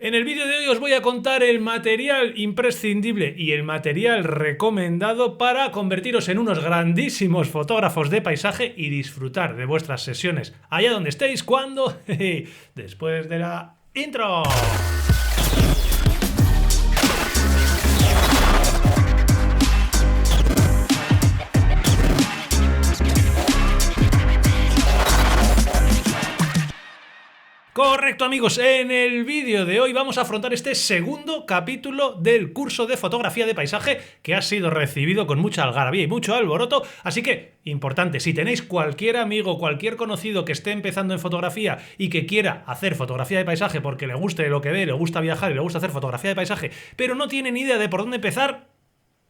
En el vídeo de hoy os voy a contar el material imprescindible y el material recomendado para convertiros en unos grandísimos fotógrafos de paisaje y disfrutar de vuestras sesiones allá donde estéis, cuando... después de la intro. Correcto, amigos, en el vídeo de hoy vamos a afrontar este segundo capítulo del curso de fotografía de paisaje que ha sido recibido con mucha algarabía y mucho alboroto, así que, importante, si tenéis cualquier amigo, cualquier conocido que esté empezando en fotografía y que quiera hacer fotografía de paisaje porque le guste lo que ve, le gusta viajar y le gusta hacer fotografía de paisaje, pero no tiene ni idea de por dónde empezar,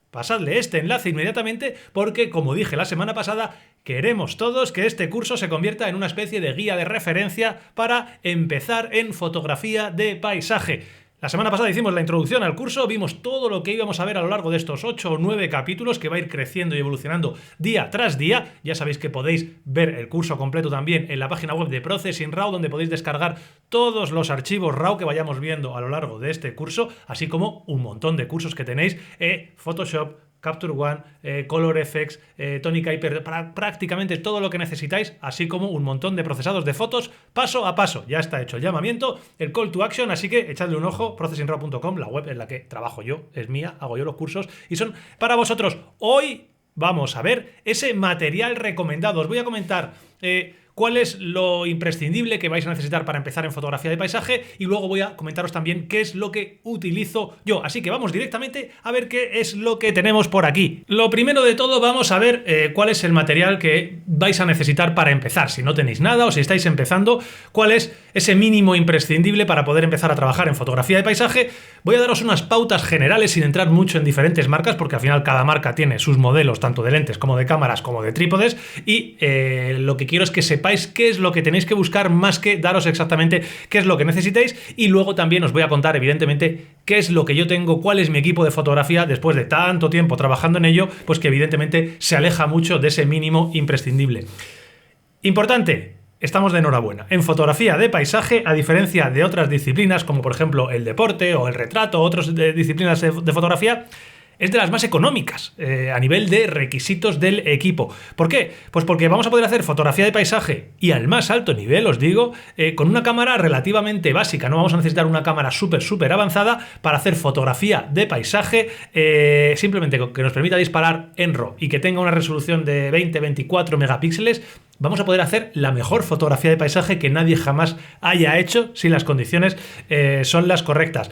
pasadle este enlace inmediatamente porque, como dije la semana pasada, queremos todos que este curso se convierta en una especie de guía de referencia para empezar en fotografía de paisaje. La semana pasada hicimos la introducción al curso, vimos todo lo que íbamos a ver a lo largo de estos 8 o 9 capítulos que va a ir creciendo y evolucionando día tras día. Ya sabéis que podéis ver el curso completo también en la página web de Processing RAW, donde podéis descargar todos los archivos RAW que vayamos viendo a lo largo de este curso, así como un montón de cursos que tenéis en Photoshop, Capture One, Color FX, Tony Kuiper, prácticamente todo lo que necesitáis, así como un montón de procesados de fotos paso a paso. Ya está hecho el llamamiento, el call to action, así que echadle un ojo, processingraw.com, la web en la que trabajo yo, es mía, hago yo los cursos y son para vosotros. Hoy vamos a ver ese material recomendado. Os voy a comentar cuál es lo imprescindible que vais a necesitar para empezar en fotografía de paisaje y luego voy a comentaros también qué es lo que utilizo yo. Así que vamos directamente a ver qué es lo que tenemos por aquí. Lo primero de todo, vamos a ver cuál es el material que vais a necesitar para empezar. Si no tenéis nada o si estáis empezando, cuál es ese mínimo imprescindible para poder empezar a trabajar en fotografía de paisaje. Voy a daros unas pautas generales sin entrar mucho en diferentes marcas, porque al final cada marca tiene sus modelos, tanto de lentes como de cámaras como de trípodes, y lo que quiero es que sepáis qué es lo que tenéis que buscar más que daros exactamente qué es lo que necesitáis, y luego también os voy a contar evidentemente qué es lo que yo tengo, cuál es mi equipo de fotografía después de tanto tiempo trabajando en ello, pues que evidentemente se aleja mucho de ese mínimo imprescindible. Importante, estamos de enhorabuena. En fotografía de paisaje, a diferencia de otras disciplinas como por ejemplo el deporte o el retrato o otras disciplinas de fotografía, es de las más económicas a nivel de requisitos del equipo. ¿Por qué? Pues porque vamos a poder hacer fotografía de paisaje y al más alto nivel, os digo, con una cámara relativamente básica. No vamos a necesitar una cámara súper avanzada para hacer fotografía de paisaje, simplemente que nos permita disparar en RAW y que tenga una resolución de 20-24 megapíxeles. Vamos a poder hacer la mejor fotografía de paisaje que nadie jamás haya hecho si las condiciones son las correctas.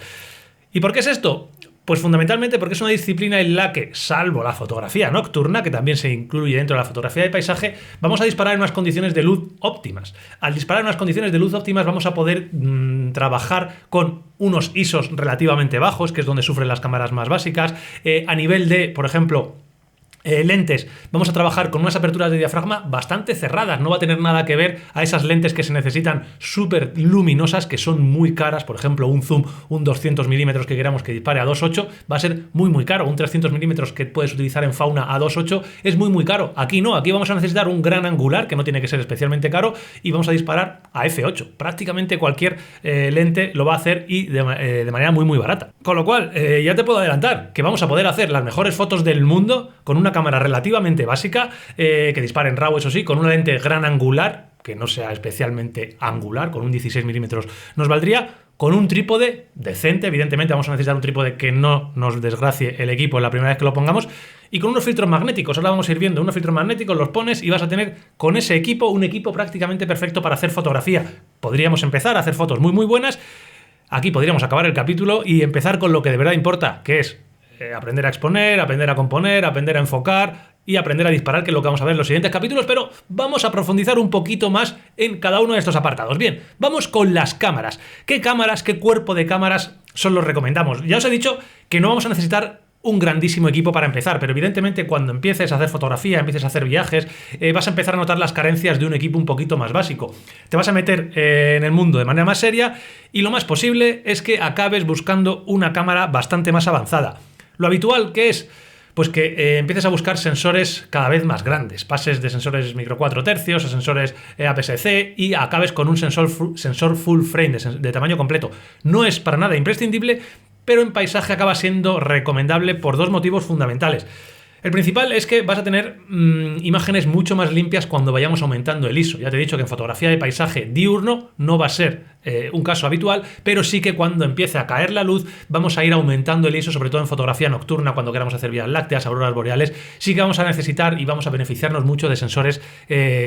¿Y por qué es esto? Pues fundamentalmente porque es una disciplina en la que, salvo la fotografía nocturna, que también se incluye dentro de la fotografía de paisaje, vamos a disparar en unas condiciones de luz óptimas. Al disparar en unas condiciones de luz óptimas vamos a poder trabajar con unos ISOs relativamente bajos, que es donde sufren las cámaras más básicas. A nivel de, por ejemplo, lentes, vamos a trabajar con unas aperturas de diafragma bastante cerradas, no va a tener nada que ver a esas lentes que se necesitan súper luminosas, que son muy caras. Por ejemplo, un zoom, un 200 milímetros que queramos que dispare a 2.8 va a ser muy caro. Un 300 milímetros que puedes utilizar en fauna a 2.8 es muy caro. Aquí no, aquí vamos a necesitar un gran angular, que no tiene que ser especialmente caro, y vamos a disparar a f8. Prácticamente cualquier lente lo va a hacer y de manera muy barata. Con lo cual, ya te puedo adelantar que vamos a poder hacer las mejores fotos del mundo con una cámara relativamente básica, que dispare en RAW, eso sí, con una lente gran angular, que no sea especialmente angular, con un 16 milímetros nos valdría, con un trípode decente. Evidentemente vamos a necesitar un trípode que no nos desgracie el equipo la primera vez que lo pongamos, y con unos filtros magnéticos. Ahora vamos a ir viendo unos filtros magnéticos, los pones y vas a tener con ese equipo un equipo prácticamente perfecto para hacer fotografía. Podríamos empezar a hacer fotos muy buenas. Aquí podríamos acabar el capítulo y empezar con lo que de verdad importa, que es aprender a exponer, aprender a componer, aprender a enfocar y aprender a disparar, que es lo que vamos a ver en los siguientes capítulos, pero vamos a profundizar un poquito más en cada uno de estos apartados. Bien, vamos con las cámaras. ¿Qué cámaras, qué cuerpo de cámaras son los recomendamos? Ya os he dicho que no vamos a necesitar un grandísimo equipo para empezar, pero evidentemente cuando empieces a hacer fotografía, empieces a hacer viajes, vas a empezar a notar las carencias de un equipo un poquito más básico. Te vas a meter en el mundo de manera más seria y lo más posible es que acabes buscando una cámara bastante más avanzada. Lo habitual, ¿qué es? pues que empieces a buscar sensores cada vez más grandes, pases de sensores micro 4 tercios a sensores APS-C y acabes con un sensor full frame de tamaño completo. No es para nada imprescindible, pero en paisaje acaba siendo recomendable por dos motivos fundamentales. El principal es que vas a tener imágenes mucho más limpias cuando vayamos aumentando el ISO. Ya te he dicho que en fotografía de paisaje diurno no va a ser un caso habitual, pero sí que cuando empiece a caer la luz vamos a ir aumentando el ISO, sobre todo en fotografía nocturna, cuando queramos hacer vías lácteas, auroras boreales. Sí que vamos a necesitar y vamos a beneficiarnos mucho de sensores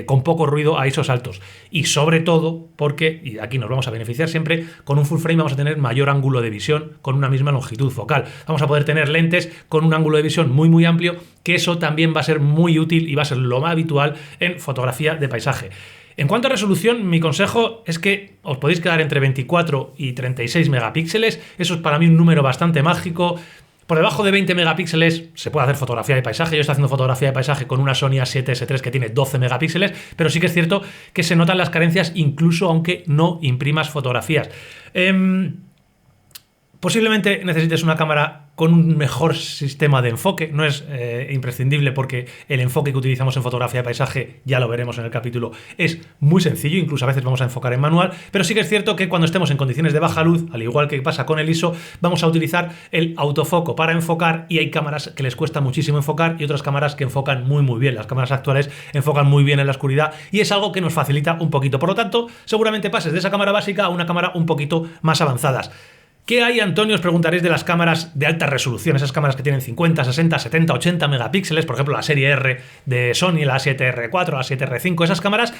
con poco ruido a ISOs altos. Y sobre todo porque, y aquí nos vamos a beneficiar siempre, con un full frame vamos a tener mayor ángulo de visión con una misma longitud focal. Vamos a poder tener lentes con un ángulo de visión muy muy amplio, que eso también va a ser muy útil y va a ser lo más habitual en fotografía de paisaje. En cuanto a resolución, mi consejo es que os podéis quedar entre 24 y 36 megapíxeles. Eso es para mí un número bastante mágico. Por debajo de 20 megapíxeles se puede hacer fotografía de paisaje. Yo estoy haciendo fotografía de paisaje con una Sony A7S3 que tiene 12 megapíxeles, pero sí que es cierto que se notan las carencias incluso aunque no imprimas fotografías. Posiblemente necesites una cámara con un mejor sistema de enfoque. No es imprescindible porque el enfoque que utilizamos en fotografía de paisaje, ya lo veremos en el capítulo, es muy sencillo, incluso a veces vamos a enfocar en manual, pero sí que es cierto que cuando estemos en condiciones de baja luz, al igual que pasa con el ISO, vamos a utilizar el autofoco para enfocar y hay cámaras que les cuesta muchísimo enfocar y otras cámaras que enfocan muy muy bien. Las cámaras actuales enfocan muy bien en la oscuridad y es algo que nos facilita un poquito. Por lo tanto, seguramente pases de esa cámara básica a una cámara un poquito más avanzadas. ¿Qué hay, Antonio? Os preguntaréis de las cámaras de alta resolución, esas cámaras que tienen 50, 60, 70, 80 megapíxeles, por ejemplo la serie R de Sony, la A7R4, la A7R5, esas cámaras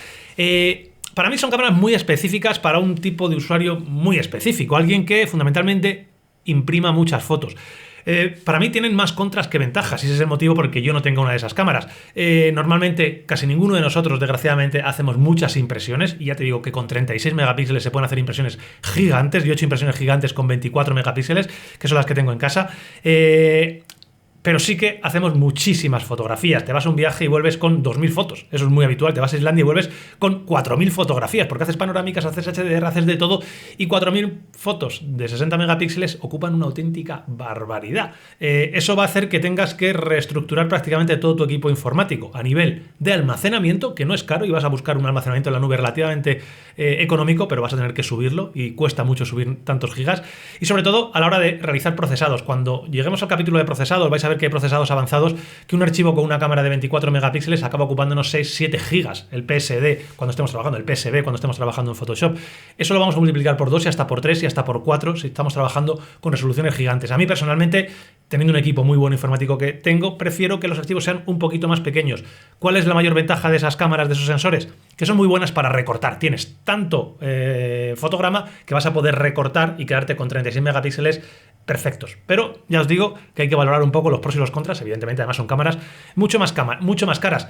para mí son cámaras muy específicas para un tipo de usuario muy específico, alguien que fundamentalmente imprima muchas fotos. Para mí tienen más contras que ventajas y ese es el motivo por el que yo no tengo una de esas cámaras. Normalmente casi ninguno de nosotros desgraciadamente hacemos muchas impresiones y ya te digo que con 36 megapíxeles se pueden hacer impresiones gigantes. Yo he hecho impresiones gigantes con 24 megapíxeles, que son las que tengo en casa. Pero sí que hacemos muchísimas fotografías. Te vas a un viaje y vuelves con 2.000 fotos. Eso es muy habitual. Te vas a Islandia y vuelves con 4.000 fotografías, porque haces panorámicas, haces HDR, haces de todo, y 4.000 fotos de 60 megapíxeles ocupan una auténtica barbaridad. Eso va a hacer que tengas que reestructurar prácticamente todo tu equipo informático a nivel de almacenamiento, que no es caro, y vas a buscar un almacenamiento en la nube relativamente económico, pero vas a tener que subirlo y cuesta mucho subir tantos gigas. Y sobre todo a la hora de realizar procesados. Cuando lleguemos al capítulo de procesados vais a ver que hay procesados avanzados que un archivo con una cámara de 24 megapíxeles acaba ocupándonos 6-7 gigas, el PSD cuando estemos trabajando, el PSB cuando estemos trabajando en Photoshop. Eso lo vamos a multiplicar por 2 y hasta por 3 y hasta por 4 si estamos trabajando con resoluciones gigantes. A mí personalmente, teniendo un equipo muy bueno informático que tengo, prefiero que los archivos sean un poquito más pequeños. ¿Cuál es la mayor ventaja de esas cámaras, de esos sensores? Que son muy buenas para recortar. Tienes tanto fotograma que vas a poder recortar y quedarte con 36 megapíxeles perfectos. Pero ya os digo que hay que valorar un poco los pros y los contras. Evidentemente, además son cámaras mucho más caras.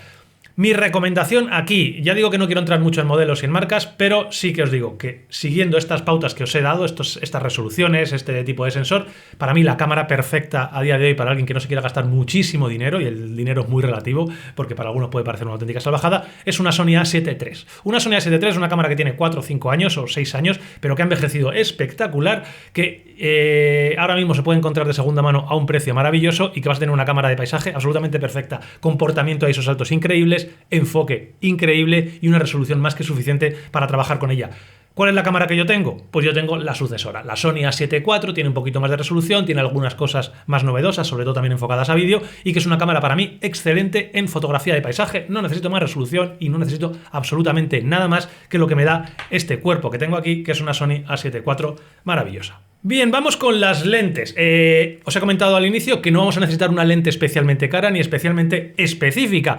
Mi recomendación aquí, ya digo que no quiero entrar mucho en modelos y en marcas, pero sí que os digo que siguiendo estas pautas que os he dado, estas resoluciones, este tipo de sensor, para mí la cámara perfecta a día de hoy para alguien que no se quiera gastar muchísimo dinero, y el dinero es muy relativo, porque para algunos puede parecer una auténtica salvajada, es una Sony A7 III. Una Sony A7 III es una cámara que tiene 4 o 5 años o 6 años, pero que ha envejecido espectacular, que ahora mismo se puede encontrar de segunda mano a un precio maravilloso y que vas a tener una cámara de paisaje absolutamente perfecta, comportamiento a ISOs altos increíbles, enfoque increíble y una resolución más que suficiente para trabajar con ella. ¿Cuál es la cámara que yo tengo? Pues yo tengo la sucesora, la Sony A7 IV, tiene un poquito más de resolución, tiene algunas cosas más novedosas, sobre todo también enfocadas a vídeo, y que es una cámara para mí excelente en fotografía de paisaje. No necesito más resolución y no necesito absolutamente nada más que lo que me da este cuerpo que tengo aquí, que es una Sony A7 IV maravillosa. Bien, vamos con las lentes. Os he comentado al inicio que no vamos a necesitar una lente especialmente cara ni especialmente específica.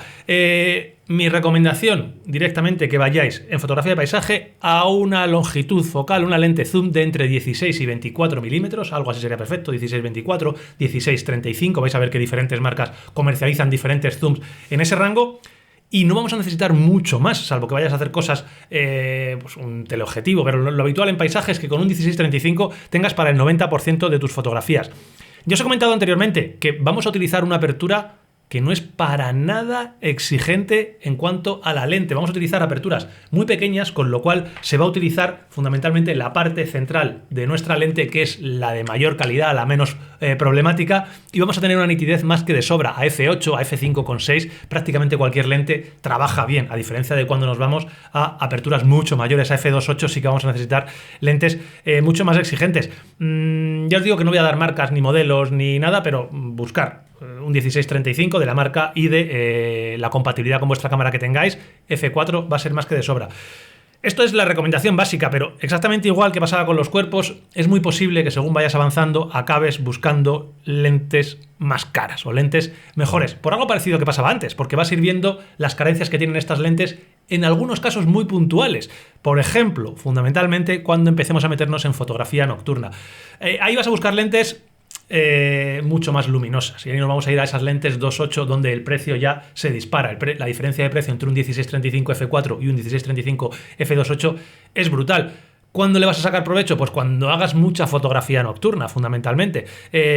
Mi recomendación, directamente que vayáis en fotografía de paisaje a una longitud focal, una lente zoom de entre 16 y 24 milímetros, algo así sería perfecto, 16-24, 16-35, vais a ver que diferentes marcas comercializan diferentes zooms en ese rango. Y no vamos a necesitar mucho más, salvo que vayas a hacer cosas, pues un teleobjetivo, pero lo habitual en paisaje es que con un 16-35 tengas para el 90% de tus fotografías. Ya os he comentado anteriormente que vamos a utilizar una apertura que no es para nada exigente en cuanto a la lente. Vamos a utilizar aperturas muy pequeñas, con lo cual se va a utilizar fundamentalmente la parte central de nuestra lente, que es la de mayor calidad, la menos problemática, y vamos a tener una nitidez más que de sobra. A f8, a f5.6, prácticamente cualquier lente trabaja bien, a diferencia de cuando nos vamos a aperturas mucho mayores, a f2.8 sí que vamos a necesitar lentes mucho más exigentes. Ya os digo que no voy a dar marcas ni modelos ni nada, pero buscar un 16-35 de la marca y de la compatibilidad con vuestra cámara que tengáis. F4 va a ser más que de sobra. Esto es la recomendación básica, pero exactamente igual que pasaba con los cuerpos, es muy posible que según vayas avanzando acabes buscando lentes más caras o lentes mejores. Por algo parecido que pasaba antes, porque vas a ir viendo las carencias que tienen estas lentes en algunos casos muy puntuales. Por ejemplo, fundamentalmente cuando empecemos a meternos en fotografía nocturna. Ahí vas a buscar lentes mucho más luminosas, y ahí nos vamos a ir a esas lentes 2.8 donde el precio ya se dispara. La diferencia de precio entre un 16-35 f4 y un 16-35 f2.8 es brutal. ¿Cuándo le vas a sacar provecho? Pues cuando hagas mucha fotografía nocturna, fundamentalmente.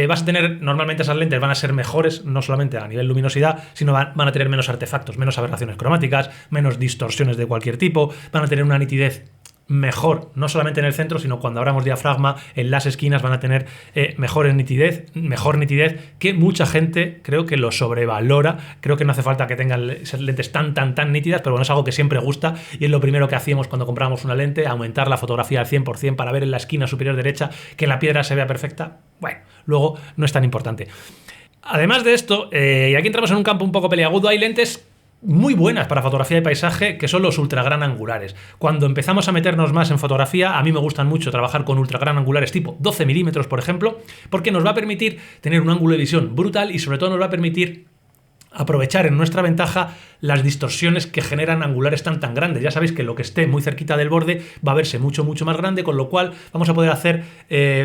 Vas a tener, normalmente esas lentes van a ser mejores, no solamente a nivel luminosidad, sino van a tener menos artefactos, menos aberraciones cromáticas, menos distorsiones de cualquier tipo, van a tener una nitidez mejor, no solamente en el centro, sino cuando abramos diafragma, en las esquinas van a tener mejor nitidez que mucha gente creo que lo sobrevalora. Creo que no hace falta que tengan esas lentes tan nítidas, pero bueno, es algo que siempre gusta y es lo primero que hacíamos cuando compramos una lente, aumentar la fotografía al 100% para ver en la esquina superior derecha que la piedra se vea perfecta. Bueno, luego no es tan importante. Además de esto, y aquí entramos en un campo un poco peliagudo, hay lentes muy buenas para fotografía de paisaje, que son los ultra gran angulares. Cuando empezamos a meternos más en fotografía, a mí me gustan mucho trabajar con ultra gran angulares tipo 12 milímetros, por ejemplo, porque nos va a permitir tener un ángulo de visión brutal y sobre todo nos va a permitir aprovechar en nuestra ventaja las distorsiones que generan angulares tan grandes. Ya sabéis que lo que esté muy cerquita del borde va a verse mucho más grande, con lo cual vamos a poder hacer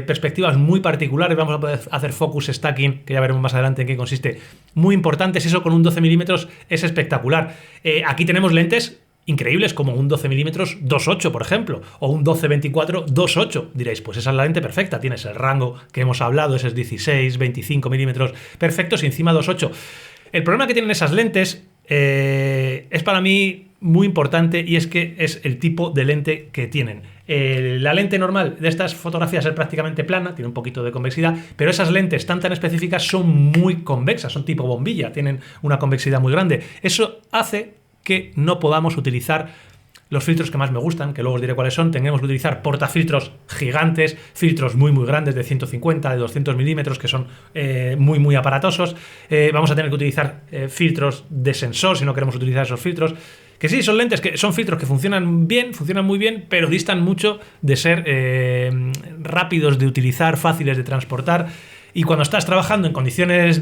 perspectivas muy particulares, vamos a poder hacer focus stacking, que ya veremos más adelante en qué consiste, muy importantes. Eso con un 12 milímetros es espectacular. Aquí tenemos lentes increíbles como un 12 milímetros 2.8, por ejemplo, o un 12-24 2.8. Diréis, pues esa es la lente perfecta, tienes el rango que hemos hablado, ese es 16-25 milímetros perfectos y encima 2.8. El problema que tienen esas lentes es para mí muy importante, y es que es el tipo de lente que tienen. La lente normal de estas fotografías es prácticamente plana, tiene un poquito de convexidad, pero esas lentes tan específicas son muy convexas, son tipo bombilla, tienen una convexidad muy grande. Eso hace que no podamos utilizar los filtros que más me gustan, que luego os diré cuáles son. Tendremos que utilizar portafiltros gigantes, filtros muy grandes de 150, de 200 milímetros, que son muy aparatosos. Vamos a tener que utilizar filtros de sensor si no queremos utilizar esos filtros. Que sí, son lentes que son filtros que funcionan bien, funcionan muy bien, pero distan mucho de ser rápidos de utilizar, fáciles de transportar. Y cuando estás trabajando en condiciones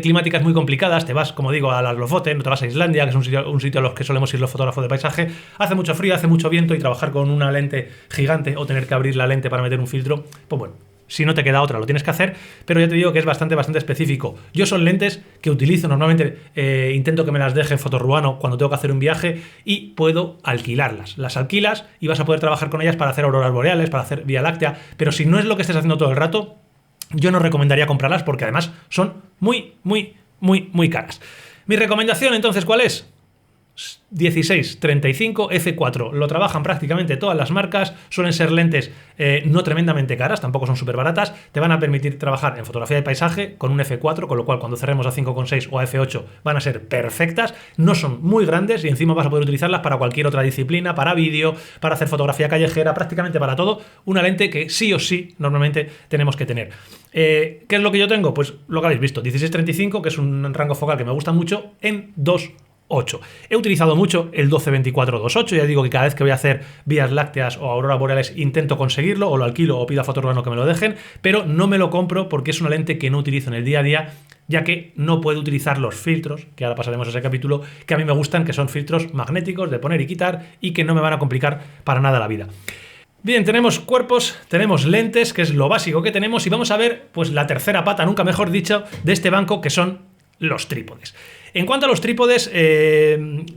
climáticas muy complicadas, te vas, como digo, a las Lofoten, no te vas a Islandia, que es un sitio a los que solemos ir los fotógrafos de paisaje, hace mucho frío, hace mucho viento, y trabajar con una lente gigante o tener que abrir la lente para meter un filtro, pues bueno, si no te queda otra, lo tienes que hacer, pero ya te digo que es bastante específico. Yo son lentes que utilizo normalmente, intento que me las deje Fotorruano cuando tengo que hacer un viaje y puedo alquilarlas. Las alquilas y vas a poder trabajar con ellas para hacer auroras boreales, para hacer Vía Láctea, pero si no es lo que estés haciendo todo el rato, yo no recomendaría comprarlas porque además son muy caras. Mi recomendación entonces, ¿cuál es? 16-35 f4. Lo trabajan prácticamente todas las marcas, suelen ser lentes no tremendamente caras, tampoco son súper baratas, te van a permitir trabajar en fotografía de paisaje con un f4, con lo cual cuando cerremos a 5.6 o a f8 van a ser perfectas, no son muy grandes y encima vas a poder utilizarlas para cualquier otra disciplina, para vídeo, para hacer fotografía callejera, prácticamente para todo. Una lente que sí o sí normalmente tenemos que tener. ¿Qué es lo que yo tengo? Pues lo que habéis visto, 16-35, que es un rango focal que me gusta mucho, en 2.8. He utilizado mucho el 12-24 2.8, ya digo que cada vez que voy a hacer vías lácteas o auroras boreales intento conseguirlo, o lo alquilo o pido a Fotorruano que me lo dejen, pero no me lo compro porque es una lente que no utilizo en el día a día, ya que no puedo utilizar los filtros, que ahora pasaremos a ese capítulo, que a mí me gustan, que son filtros magnéticos de poner y quitar y que no me van a complicar para nada la vida. Bien, tenemos cuerpos, tenemos lentes, que es lo básico que tenemos, y vamos a ver pues la tercera pata, nunca mejor dicho, de este banco, que son los trípodes. En cuanto a los trípodes,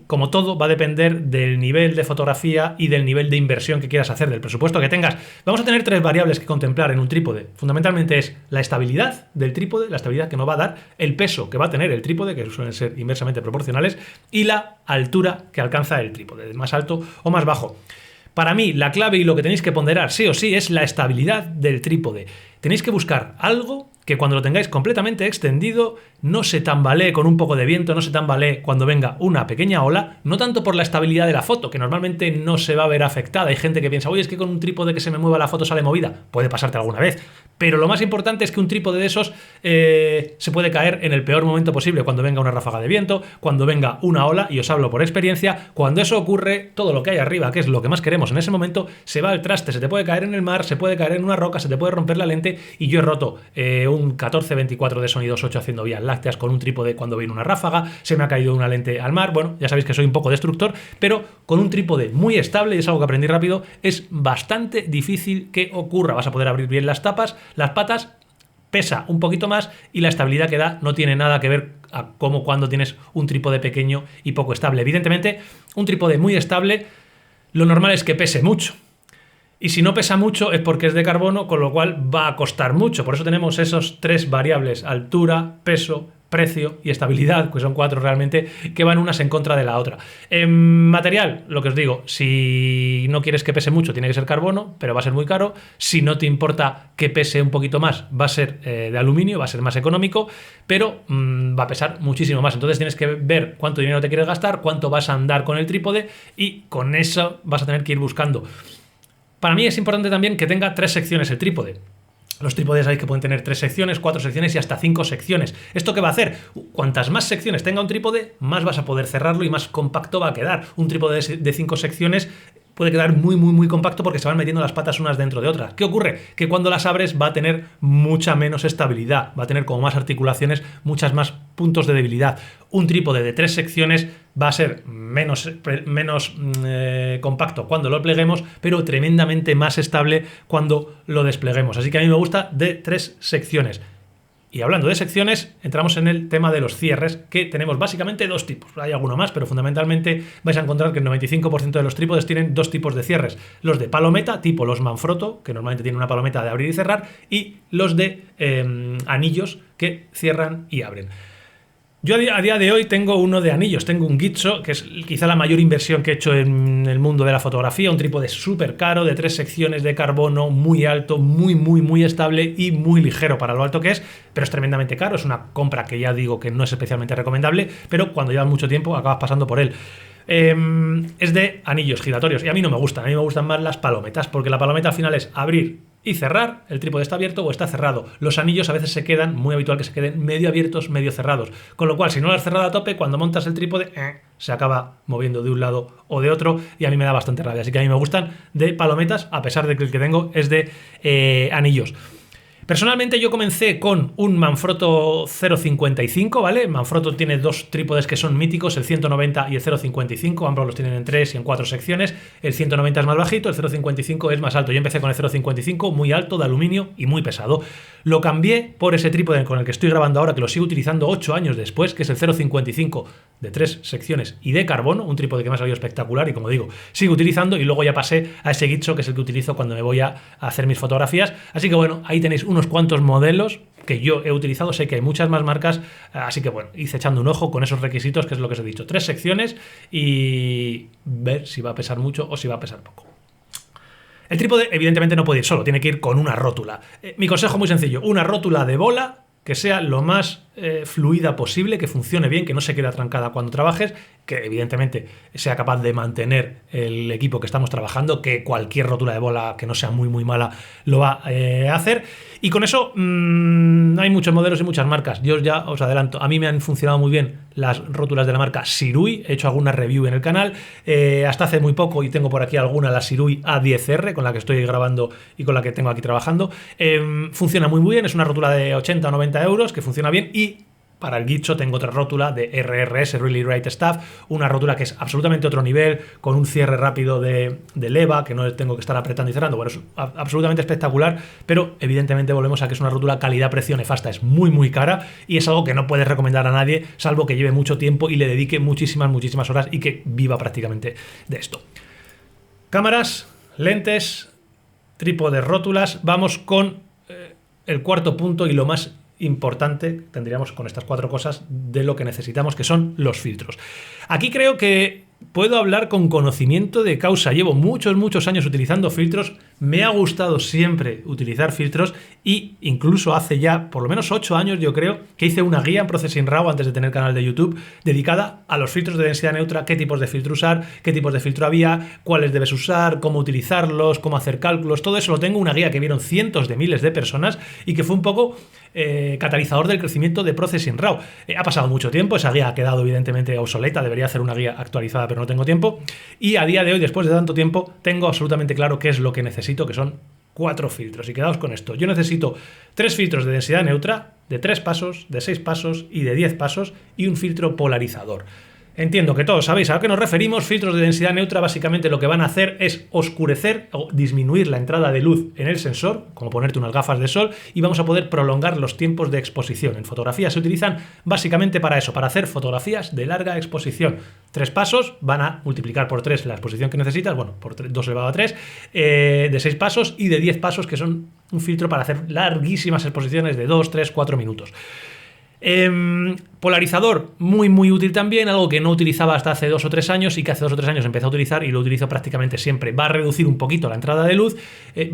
como todo, va a depender del nivel de fotografía y del nivel de inversión que quieras hacer, del presupuesto que tengas. Vamos a tener tres variables que contemplar en un trípode. Fundamentalmente es la estabilidad del trípode, la estabilidad que nos va a dar, el peso que va a tener el trípode, que suelen ser inversamente proporcionales, y la altura que alcanza el trípode, más alto o más bajo. Para mí, la clave y lo que tenéis que ponderar sí o sí es la estabilidad del trípode. Tenéis que buscar algo que cuando lo tengáis completamente extendido no se tambalee con un poco de viento, no se tambalee cuando venga una pequeña ola, no tanto por la estabilidad de la foto, que normalmente no se va a ver afectada. Hay gente que piensa, oye, es que con un trípode que se me mueva la foto sale movida. Puede pasarte alguna vez, pero lo más importante es que un trípode de esos se puede caer en el peor momento posible, cuando venga una ráfaga de viento, cuando venga una ola, y os hablo por experiencia, cuando eso ocurre, todo lo que hay arriba, que es lo que más queremos en ese momento, se va al traste, se te puede caer en el mar, se puede caer en una roca, se te puede romper la lente, y yo he roto un 14-24 de Sony 2.8 haciendo vías lácteas con un trípode cuando viene una ráfaga, se me ha caído una lente al mar. Bueno, ya sabéis que soy un poco destructor, pero con un trípode muy estable, y es algo que aprendí rápido, es bastante difícil que ocurra. Vas a poder abrir bien las tapas, las patas, pesa un poquito más y la estabilidad que da no tiene nada que ver a como cuando tienes un trípode pequeño y poco estable. Evidentemente, un trípode muy estable, lo normal es que pese mucho. Y si no pesa mucho es porque es de carbono, con lo cual va a costar mucho. Por eso tenemos esos tres variables: altura, peso, precio y estabilidad, que son cuatro realmente, que van unas en contra de la otra. En material, lo que os digo, si no quieres que pese mucho, tiene que ser carbono, pero va a ser muy caro. Si no te importa que pese un poquito más, va a ser de aluminio, va a ser más económico, pero va a pesar muchísimo más. Entonces tienes que ver cuánto dinero te quieres gastar, cuánto vas a andar con el trípode, y con eso vas a tener que ir buscando. Para mí es importante también que tenga 3 secciones el trípode. Los trípodes hay que pueden tener 3 secciones, 4 secciones y hasta 5 secciones. ¿Esto qué va a hacer? Cuantas más secciones tenga un trípode, más vas a poder cerrarlo y más compacto va a quedar. Un trípode de 5 secciones puede quedar muy compacto porque se van metiendo las patas unas dentro de otras. ¿Qué ocurre? Que cuando las abres va a tener mucha menos estabilidad, va a tener como más articulaciones, muchas más puntos de debilidad. Un trípode de 3 secciones va a ser menos compacto cuando lo pleguemos, pero tremendamente más estable cuando lo despleguemos. Así que a mí me gusta de 3 secciones. Y hablando de secciones, entramos en el tema de los cierres, que tenemos básicamente 2 tipos. Hay alguno más, pero fundamentalmente vais a encontrar que el 95% de los trípodes tienen 2 tipos de cierres. Los de palometa, tipo los Manfrotto, que normalmente tienen una palometa de abrir y cerrar, y los de anillos, que cierran y abren. Yo a día de hoy tengo uno de anillos, tengo un Gitzo, que es quizá la mayor inversión que he hecho en el mundo de la fotografía, un trípode súper caro, de 3 secciones de carbono, muy alto, muy estable y muy ligero para lo alto que es, pero es tremendamente caro, es una compra que ya digo que no es especialmente recomendable, pero cuando llevas mucho tiempo acabas pasando por él. Es de anillos giratorios y a mí no me gustan, a mí me gustan más las palometas, porque la palometa al final es abrir y cerrar, el trípode está abierto o está cerrado. Los anillos a veces se quedan, muy habitual que se queden medio abiertos, medio cerrados, con lo cual si no lo has cerrado a tope, cuando montas el trípode se acaba moviendo de un lado o de otro y a mí me da bastante rabia. Así que a mí me gustan de palometas, a pesar de que el que tengo es de anillos. Personalmente yo comencé con un Manfrotto 0.55, ¿vale? Manfrotto tiene 2 trípodes que son míticos, el 190 y el 0.55, ambos los tienen en 3 y en 4 secciones. El 190 es más bajito, el 0.55 es más alto. Yo empecé con el 0.55, muy alto, de aluminio y muy pesado. Lo cambié por ese trípode con el que estoy grabando ahora, que lo sigo utilizando 8 años después, que es el 0.55 de 3 secciones y de carbono, un trípode que me ha salido espectacular y, como digo, sigo utilizando, y luego ya pasé a ese Gitzo, que es el que utilizo cuando me voy a hacer mis fotografías. Así que bueno, ahí tenéis unos cuantos modelos que yo he utilizado, sé que hay muchas más marcas, así que bueno, hice echando un ojo con esos requisitos, que es lo que os he dicho, 3 secciones y ver si va a pesar mucho o si va a pesar poco. El trípode evidentemente no puede ir solo, tiene que ir con una rótula. Mi consejo muy sencillo, una rótula de bola que sea lo más fluida posible, que funcione bien, que no se quede atrancada cuando trabajes, que evidentemente sea capaz de mantener el equipo que estamos trabajando, que cualquier rótula de bola que no sea muy mala lo va a hacer. Y con eso hay muchos modelos y muchas marcas. Yo ya os adelanto, a mí me han funcionado muy bien las rótulas de la marca Sirui, he hecho alguna review en el canal, hasta hace muy poco, y tengo por aquí alguna, la Sirui A10R, con la que estoy grabando y con la que tengo aquí trabajando. Funciona muy bien, es una rótula de 80 o 90 euros, que funciona bien, y Para el Guicho tengo otra rótula de RRS, Really Right Stuff, una rótula que es absolutamente otro nivel, con un cierre rápido de leva, que no tengo que estar apretando y cerrando. Bueno, es absolutamente espectacular, pero evidentemente volvemos a que es una rótula calidad-precio nefasta. Es muy, muy cara y es algo que no puedes recomendar a nadie, salvo que lleve mucho tiempo y le dedique muchísimas horas y que viva prácticamente de esto. Cámaras, lentes, trípodes, rótulas. Vamos con el cuarto punto y lo más importante, tendríamos con estas 4 cosas, de lo que necesitamos, que son los filtros. Aquí creo que puedo hablar con conocimiento de causa. Llevo muchos años utilizando filtros, me ha gustado siempre utilizar filtros y incluso hace ya por lo menos 8 años yo creo que hice una guía en Processing Raw antes de tener canal de YouTube dedicada a los filtros de densidad neutra, qué tipos de filtro usar, qué tipos de filtro había, cuáles debes usar, cómo utilizarlos, cómo hacer cálculos, todo eso lo tengo, una guía que vieron cientos de miles de personas y que fue un poco catalizador del crecimiento de Processing Raw. Ha pasado mucho tiempo, esa guía ha quedado evidentemente obsoleta, debería hacer una guía actualizada pero no tengo tiempo y a día de hoy, después de tanto tiempo, tengo absolutamente claro qué es lo que necesito, que son 4 filtros. Y quedaos con esto, yo necesito 3 filtros de densidad neutra, de 3 pasos, de 6 pasos y de 10 pasos y un filtro polarizador. Entiendo que todos sabéis a qué nos referimos. Filtros de densidad neutra básicamente lo que van a hacer es oscurecer o disminuir la entrada de luz en el sensor, como ponerte unas gafas de sol, y vamos a poder prolongar los tiempos de exposición. En fotografía se utilizan básicamente para eso, para hacer fotografías de larga exposición. 3 pasos van a multiplicar por 3 la exposición que necesitas, bueno, por 2 elevado a 3, de 6 pasos y de 10 pasos, que son un filtro para hacer larguísimas exposiciones de 2, 3, 4 minutos. Polarizador, muy útil también, algo que no utilizaba hasta hace 2 o 3 años y que hace 2 o 3 años empecé a utilizar y lo utilizo prácticamente siempre. Va a reducir un poquito la entrada de luz,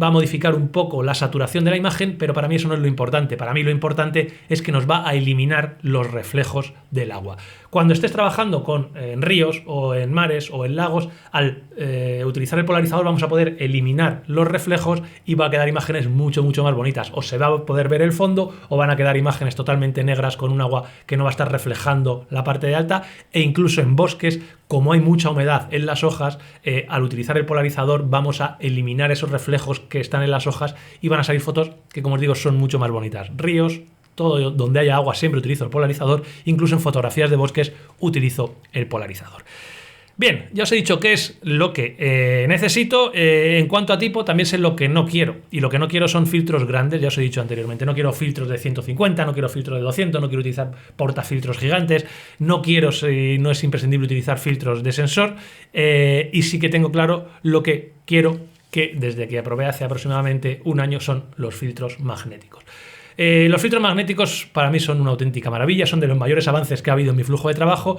va a modificar un poco la saturación de la imagen, pero para mí eso no es lo importante. Para mí lo importante es que nos va a eliminar los reflejos del agua. Cuando estés trabajando en ríos o en mares o en lagos, al utilizar el polarizador vamos a poder eliminar los reflejos y va a quedar imágenes mucho más bonitas. O se va a poder ver el fondo o van a quedar imágenes totalmente negras con un agua que no va a estar reflejando la parte de alta, e incluso en bosques, como hay mucha humedad en las hojas, al utilizar el polarizador vamos a eliminar esos reflejos que están en las hojas y van a salir fotos que, como os digo, son mucho más bonitas. Ríos, todo donde haya agua siempre utilizo el polarizador, incluso en fotografías de bosques utilizo el polarizador. Bien, ya os he dicho qué es lo que necesito. En cuanto a tipo, también sé lo que no quiero. Y lo que no quiero son filtros grandes, ya os he dicho anteriormente. No quiero filtros de 150, no quiero filtros de 200, no quiero utilizar portafiltros gigantes, no quiero, no es imprescindible utilizar filtros de sensor. Y sí que tengo claro lo que quiero, que desde que probé hace aproximadamente un año son los filtros magnéticos. Los filtros magnéticos para mí son una auténtica maravilla, son de los mayores avances que ha habido en mi flujo de trabajo,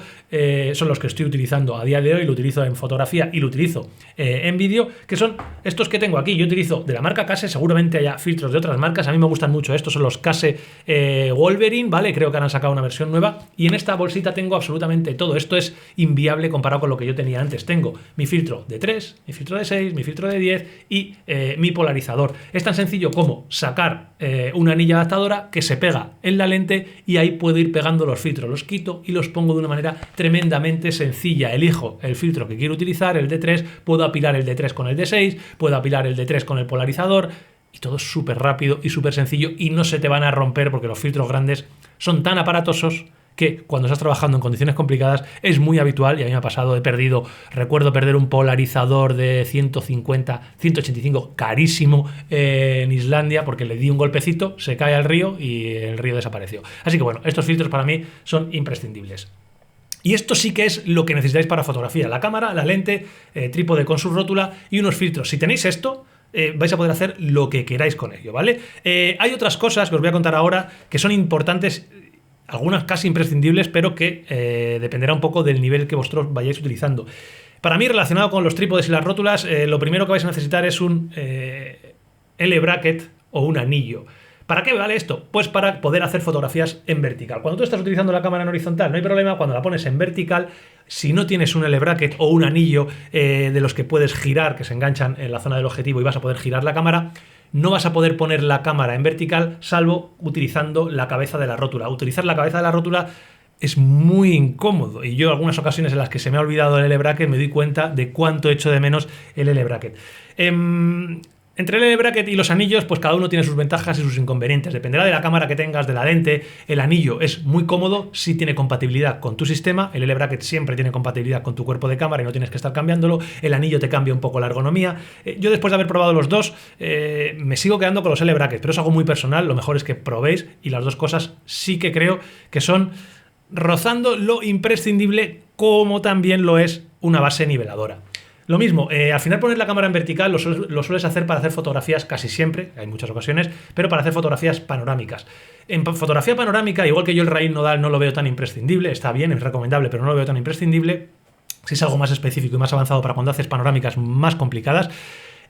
son los que estoy utilizando a día de hoy, lo utilizo en fotografía y lo utilizo en vídeo, que son estos que tengo aquí. Yo utilizo de la marca Case, seguramente haya filtros de otras marcas, a mí me gustan mucho estos, son los Case Wolverine, ¿vale? Creo que han sacado una versión nueva y en esta bolsita tengo absolutamente todo. Esto es inviable comparado con lo que yo tenía antes. Tengo mi filtro de 3, mi filtro de 6, mi filtro de 10 y mi polarizador. Es tan sencillo como sacar una anilla adaptadora que se pega en la lente y ahí puedo ir pegando los filtros, los quito y los pongo de una manera tremendamente sencilla. Elijo el filtro que quiero utilizar, el D3, puedo apilar el D3 con el D6, puedo apilar el D3 con el polarizador y todo es súper rápido y súper sencillo y no se te van a romper porque los filtros grandes son tan aparatosos que cuando estás trabajando en condiciones complicadas es muy habitual, y a mí me ha pasado, recuerdo perder un polarizador de 150, 185, carísimo, en Islandia, porque le di un golpecito, se cae al río y el río desapareció. Así que bueno, estos filtros para mí son imprescindibles. Y esto sí que es lo que necesitáis para fotografía: la cámara, la lente, trípode con su rótula y unos filtros. Si tenéis esto, vais a poder hacer lo que queráis con ello, ¿vale? Hay otras cosas que os voy a contar ahora que son importantes, algunas casi imprescindibles, pero que dependerá un poco del nivel que vosotros vayáis utilizando. Para mí, relacionado con los trípodes y las rótulas, lo primero que vais a necesitar es un L-bracket o un anillo. ¿Para qué vale esto? Pues para poder hacer fotografías en vertical. Cuando tú estás utilizando la cámara en horizontal no hay problema, cuando la pones en vertical, si no tienes un L-bracket o un anillo de los que puedes girar, que se enganchan en la zona del objetivo y vas a poder girar la cámara, no vas a poder poner la cámara en vertical salvo utilizando la cabeza de la rótula. Utilizar la cabeza de la rótula es muy incómodo y yo en algunas ocasiones en las que se me ha olvidado el L-bracket me doy cuenta de cuánto echo de menos el L-bracket. En Entre el L-bracket y los anillos, pues cada uno tiene sus ventajas y sus inconvenientes. Dependerá de la cámara que tengas, de la lente. El anillo es muy cómodo, sí tiene compatibilidad con tu sistema. El L-bracket siempre tiene compatibilidad con tu cuerpo de cámara y no tienes que estar cambiándolo. El anillo te cambia un poco la ergonomía. Yo después de haber probado los dos, me sigo quedando con los L-bracket, pero es algo muy personal. Lo mejor es que probéis y las dos cosas sí que creo que son rozando lo imprescindible, como también lo es una base niveladora. Lo mismo, al final poner la cámara en vertical lo sueles hacer para hacer fotografías casi siempre, hay muchas ocasiones, pero para hacer fotografías panorámicas. En fotografía panorámica, igual que yo el raíl nodal no lo veo tan imprescindible, está bien, es recomendable, pero no lo veo tan imprescindible. Si es algo más específico y más avanzado para cuando haces panorámicas más complicadas,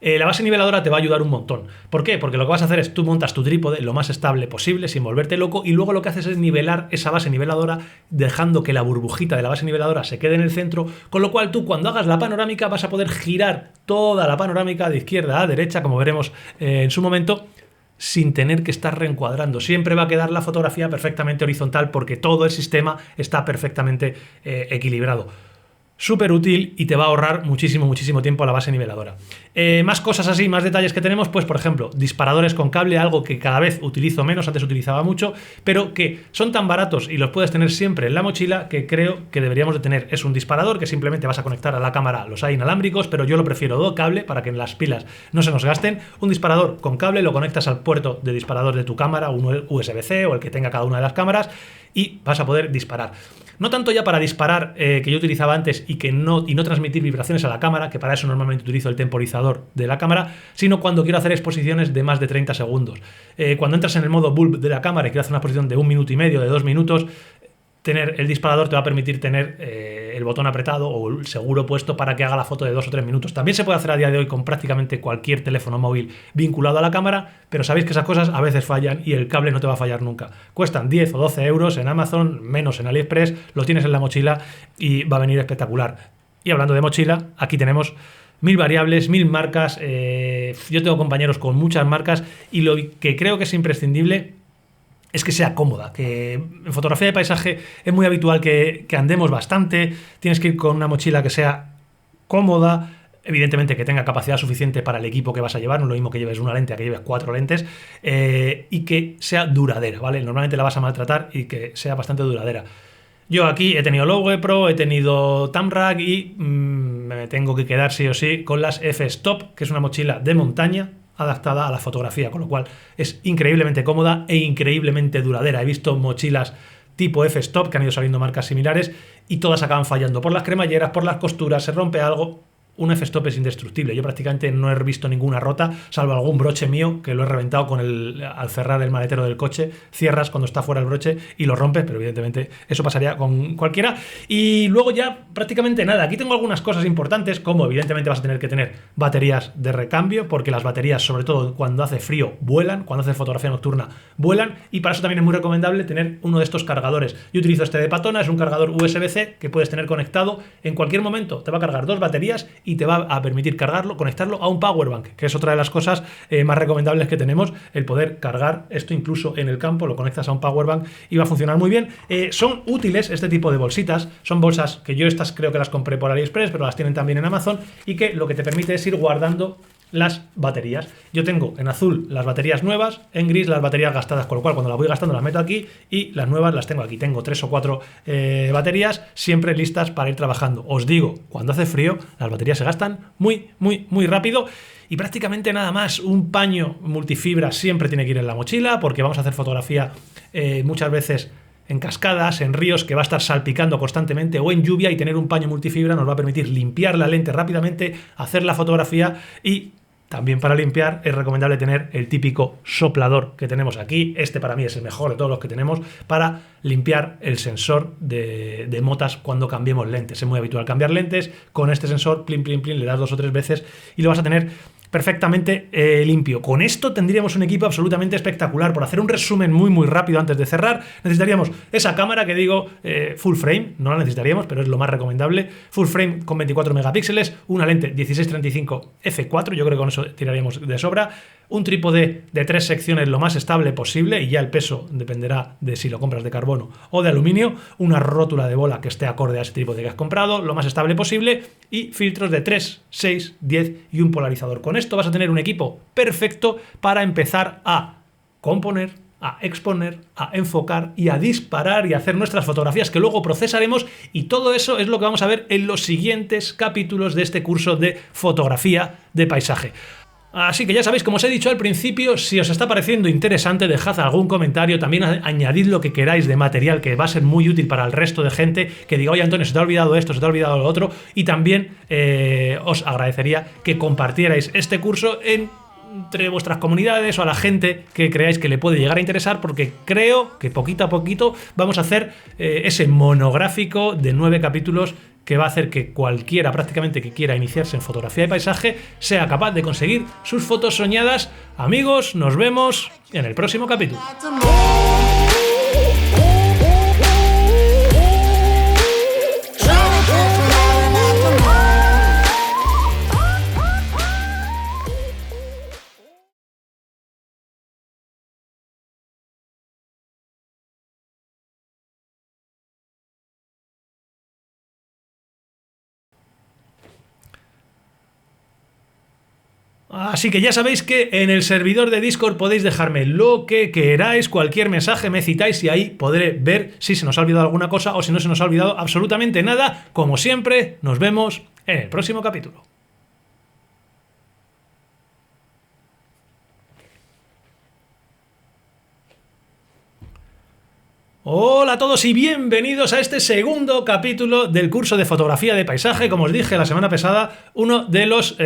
la base niveladora te va a ayudar un montón. ¿Por qué? Porque lo que vas a hacer es tú montas tu trípode lo más estable posible, sin volverte loco, y luego lo que haces es nivelar esa base niveladora, dejando que la burbujita de la base niveladora se quede en el centro, con lo cual tú cuando hagas la panorámica vas a poder girar toda la panorámica de izquierda a derecha, como veremos en su momento, sin tener que estar reencuadrando. Siempre va a quedar la fotografía perfectamente horizontal porque todo el sistema está perfectamente equilibrado. Súper útil y te va a ahorrar muchísimo tiempo a la base niveladora. Más cosas así, más detalles que tenemos, pues por ejemplo, disparadores con cable, algo que cada vez utilizo menos, antes utilizaba mucho, pero que son tan baratos y los puedes tener siempre en la mochila que creo que deberíamos de tener. Es un disparador que simplemente vas a conectar a la cámara, los hay inalámbricos, pero yo lo prefiero do cable para que en las pilas no se nos gasten. Un disparador con cable lo conectas al puerto de disparador de tu cámara, un USB-C o el que tenga cada una de las cámaras, y vas a poder disparar. No tanto ya para disparar, que yo utilizaba antes y no transmitir vibraciones a la cámara, que para eso normalmente utilizo el temporizador de la cámara, sino cuando quiero hacer exposiciones de más de 30 segundos. Cuando entras en el modo bulb de la cámara y quieres hacer una exposición de 1 minuto y medio, de 2 minutos, tener el disparador te va a permitir tener el botón apretado o el seguro puesto para que haga la foto de 2 o 3 minutos. También se puede hacer a día de hoy con prácticamente cualquier teléfono móvil vinculado a la cámara, pero sabéis que esas cosas a veces fallan y el cable no te va a fallar nunca. Cuestan 10 o 12 euros en Amazon, menos en AliExpress, lo tienes en la mochila y va a venir espectacular. Y hablando de mochila, aquí tenemos 1000 variables, 1000 marcas. Yo tengo compañeros con muchas marcas y lo que creo que es imprescindible es que sea cómoda, que en fotografía de paisaje es muy habitual que andemos bastante, tienes que ir con una mochila que sea cómoda, evidentemente que tenga capacidad suficiente para el equipo que vas a llevar, no es lo mismo que lleves una lente a que lleves 4 lentes, y que sea duradera, ¿vale? Normalmente la vas a maltratar y que sea bastante duradera. Yo aquí he tenido Logo Pro, he tenido Tamrac y me tengo que quedar sí o sí con las F-Stop, que es una mochila de montaña adaptada a la fotografía, con lo cual es increíblemente cómoda e increíblemente duradera. He visto mochilas tipo F-Stop que han ido saliendo marcas similares y todas acaban fallando por las cremalleras, por las costuras, se rompe algo. Un F-Stop es indestructible. Yo prácticamente no he visto ninguna rota, salvo algún broche mío que lo he reventado al cerrar el maletero del coche. Cierras cuando está fuera el broche y lo rompes, pero evidentemente eso pasaría con cualquiera. Y luego ya prácticamente nada. Aquí tengo algunas cosas importantes, como evidentemente vas a tener que tener baterías de recambio, porque las baterías, sobre todo cuando hace frío, vuelan, cuando hace fotografía nocturna, vuelan, y para eso también es muy recomendable tener uno de estos cargadores. Yo utilizo este de Patona, es un cargador USB-C que puedes tener conectado en cualquier momento. Te va a cargar 2 baterías y te va a permitir conectarlo a un powerbank, que es otra de las cosas más recomendables que tenemos, el poder cargar esto incluso en el campo, lo conectas a un powerbank y va a funcionar muy bien. Son útiles este tipo de bolsitas, son bolsas que yo estas creo que las compré por AliExpress, pero las tienen también en Amazon, y que lo que te permite es ir guardando las baterías. Yo tengo en azul las baterías nuevas, en gris las baterías gastadas, con lo cual cuando las voy gastando las meto aquí y las nuevas las tengo aquí. Tengo 3 o 4 baterías siempre listas para ir trabajando. Os digo, cuando hace frío las baterías se gastan muy rápido. Y prácticamente nada más. Un paño multifibra siempre tiene que ir en la mochila, porque vamos a hacer fotografía muchas veces en cascadas, en ríos, que va a estar salpicando constantemente, o en lluvia, y tener un paño multifibra nos va a permitir limpiar la lente rápidamente, hacer la fotografía. Y también para limpiar es recomendable tener el típico soplador que tenemos aquí. Este para mí es el mejor de todos los que tenemos para limpiar el sensor de motas cuando cambiemos lentes. Es muy habitual cambiar lentes. Con este sensor, plin, le das 2 o 3 veces y lo vas a tener perfectamente limpio. Con esto tendríamos un equipo absolutamente espectacular. Por hacer un resumen muy rápido antes de cerrar, necesitaríamos esa cámara que digo full frame, no la necesitaríamos, pero es lo más recomendable, full frame con 24 megapíxeles, una lente 16-35 f4, yo creo que con eso tiraríamos de sobra, un trípode de 3 secciones lo más estable posible, y ya el peso dependerá de si lo compras de carbono o de aluminio, una rótula de bola que esté acorde a ese trípode que has comprado, lo más estable posible, y filtros de 3, 6, 10 y un polarizador. Con esto vas a tener un equipo perfecto para empezar a componer, a exponer, a enfocar y a disparar y a hacer nuestras fotografías que luego procesaremos, y todo eso es lo que vamos a ver en los siguientes capítulos de este curso de fotografía de paisaje. Así que ya sabéis, como os he dicho al principio, si os está pareciendo interesante, dejad algún comentario, también añadid lo que queráis de material que va a ser muy útil para el resto de gente que diga, oye Antonio, se te ha olvidado esto, se te ha olvidado lo otro, y también os agradecería que compartierais este curso entre vuestras comunidades o a la gente que creáis que le puede llegar a interesar, porque creo que poquito a poquito vamos a hacer ese monográfico de 9 capítulos que va a hacer que cualquiera prácticamente que quiera iniciarse en fotografía de paisaje sea capaz de conseguir sus fotos soñadas. Amigos, nos vemos en el próximo capítulo. Así que ya sabéis que en el servidor de Discord podéis dejarme lo que queráis, cualquier mensaje me citáis y ahí podré ver si se nos ha olvidado alguna cosa o si no se nos ha olvidado absolutamente nada. Como siempre, nos vemos en el próximo capítulo. Hola a todos y bienvenidos a este segundo capítulo del curso de fotografía de paisaje. Como os dije la semana pasada, uno de los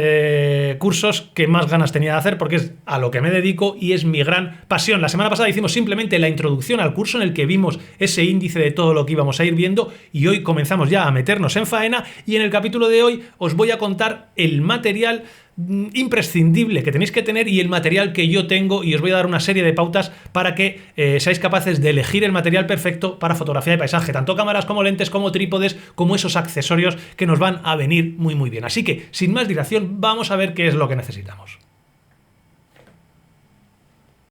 cursos que más ganas tenía de hacer, porque es a lo que me dedico y es mi gran pasión. La semana pasada hicimos simplemente la introducción al curso en el que vimos ese índice de todo lo que íbamos a ir viendo, y hoy comenzamos ya a meternos en faena, y en el capítulo de hoy os voy a contar el material imprescindible que tenéis que tener y el material que yo tengo, y os voy a dar una serie de pautas para que seáis capaces de elegir el material perfecto para fotografía de paisaje, tanto cámaras como lentes, como trípodes, como esos accesorios que nos van a venir muy muy bien. Así que, sin más dilación, vamos a ver qué es lo que necesitamos.